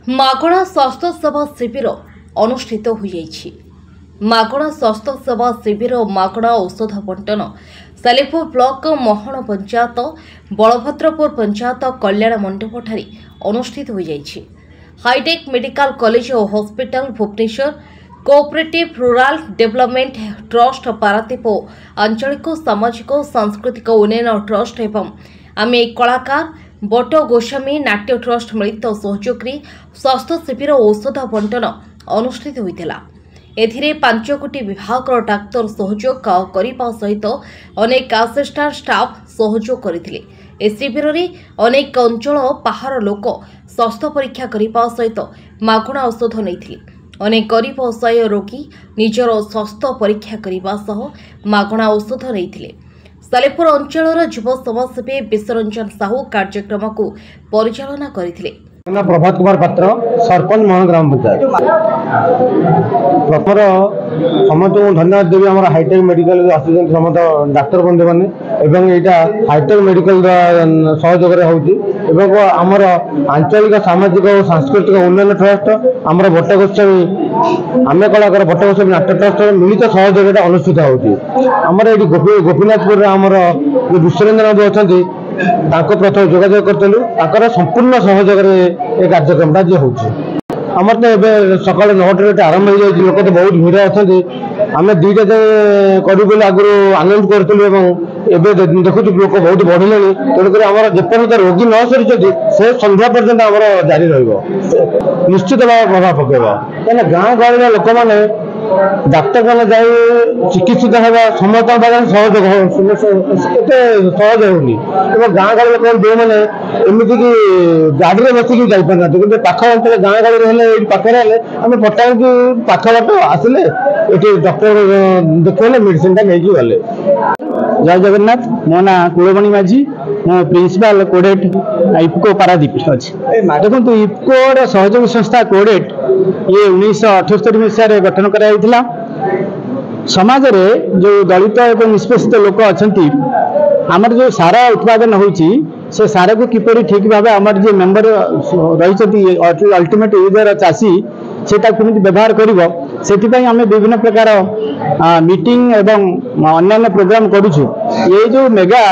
मागणा स्वास्थ्य सेवा शिविर अनुष्ठित होइछि। मागणा स्वास्थ्य सेवा शिविर मागणा औषध बंटन सालेपुर ब्लॉक महण पंचायत बलभद्रपुर पंचायत कल्याण मंडप ठारे अनुष्ठित होइछि। हाईटेक मेडिकल कॉलेज और hospital Bhubaneswar cooperative rural development trust Paradip आंचलिक सामाजिक सांस्कृतिक उन्नयन ट्रस्ट एवं आमे कलाकार बट गोस्वामी नाट्य ट्रस्ट मिलित सहयोग स्वास्थ्य शिविर औषध बंटन अनुष्ठित होता। एथिरे 5 कोटी विभाग डाक्तर सहयोग करने सहित अनेक असिस्टेंट स्टाफ सहयोग करथिले। ए शिविर में अनेक अंचल बाहर लोक स्वास्थ्य परीक्षा करने सहित मागणा औषध नहीं। अनेक गरीब असहाय रोगी निजर स्वास्थ्य परीक्षा करने मागणा औषध नहीं। सालेपुर अंचल युव समाजसेवी विश्वरंजन साहू कार्यक्रम को परिचालना करथिले। प्रभात कुमार पात्र सरपंच महण ग्राम पंचायत प्रथम समस्त धन्यवाद देवी आम हाईटेक मेडिकल आसुच्च समस्त डाक्तर बंधु मैंने हाईटेक मेडिकल सहयोग होमर आंचलिक सामाजिक और सांस्कृतिक उन्नयन ट्रस्ट आम बट गोस्वामी आम कलाकार बट गोस्वामी नाट्य ट्रस्ट मिलित सहयोग अनुष्ठित होमर ये गोपीनाथपुर आमर विश्वरंजन बाबू अच्छा प्रथम जोगाजोग करूँ संपूर्ण सहयोग कार्यक्रम जी हो आमर तो ये सका 9 आरंभ हो जाए लोक तो बहुत भीड़ अच्छा आम 2टा जाए करूँ आगुरी आनंद करूँ देखु लोक बहुत बढ़िले तेणुक आम जेपर्यंत रोगी न सरी से संध्या पर्यटन आम जारी निश्चित भाव प्रभाव पकेगा क्या गाँ गहली लोक मैंने डाक्तर खाना जाए चिकित्सित होगा समस्त सहयोग सहज होनी गाँ गहली लोक जो मैंने एमती कि गाड़ी में बसिक जापार कि पाख अंचल गाँ गहली पाखे आम पटाक पाख बाट आसिले ये डॉक्टर देखने मेडिसिन नहीं गले। जय जगन्नाथ मो ना कुलमणि माझी मो प्रिंसिपल कोडेट इफको पारादीप अच्छे। देखो इफको सहयोगी संस्था कोडेट ये 1978 मसीह गठन करा समाज रे जो दलित और निष्पेषित लोक अच्छा आमर जो सारा उत्पादन होची से सारा को किपरि ठीक भाव आमर जो मेंबर रही अल्टीमेट यूजर चाषी से व्यवहार कर आम विभिन्न प्रकार मीटिंग एवं अन्य प्रोग्राम करुचु। ये जो मेगा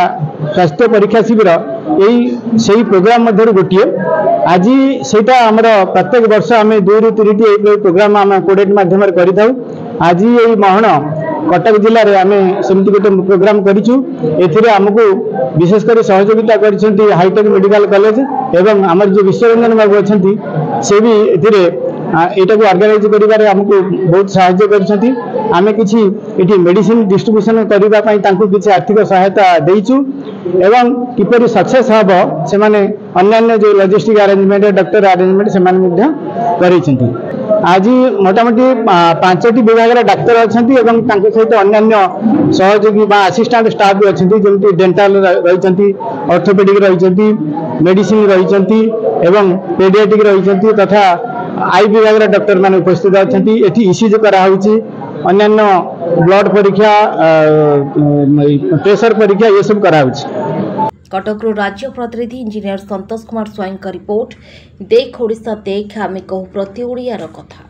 स्वास्थ्य परीक्षा शिविर यही से प्रोग्राम मध्य गोटे आज सेटा आमर प्रत्येक वर्ष आम 2 ରୁ 3टी प्रोग्राम आम कोडेट माध्यम कर आज यही महण कटक जिले में आम सेमती गोटे प्रोग्राम करूँ। आमको विशेषकर सहयोगिता कर हाईटेक मेडिकल कॉलेज एवं आमर जो विश्वरंजन बाबू अच्छा से भी एटा को ऑर्गेनाइज करिबारे हमको बहुत सहायता करछंती। आमे किछि एठी मेडिसिन डिस्ट्रीब्यूशन करबा किछि आर्थिक सहायता देइछु एवं किपरि सक्सेस हबो से माने अन्य जो लॉजिस्टिक अरेंजमेंट डॉक्टर अरेंजमेंट से माने मध्ये करिछंती। आज मोटामोटी 5टी विभाग डाक्तर अच्छा सहित अन्य सहयोगी असिस्टेंट स्टाफ भी अच्छा जमी डेंटाल रही ऑर्थोपेडिक रही मेडिसिन रही पेडियाट्रिक रही तथा आई विभाग डॉक्टर मान उपस्थित अच्छा ये ईसीजी कराऊँगी अन्य ब्लड परीक्षा प्रेशर परीक्षा ये सब कराऊँगी। कटक राज्य प्रतिनिधि इंजीनियर संतोष कुमार स्वाई का रिपोर्ट देख ओडिशा देख आमे कहू प्रति ओडियार कथा।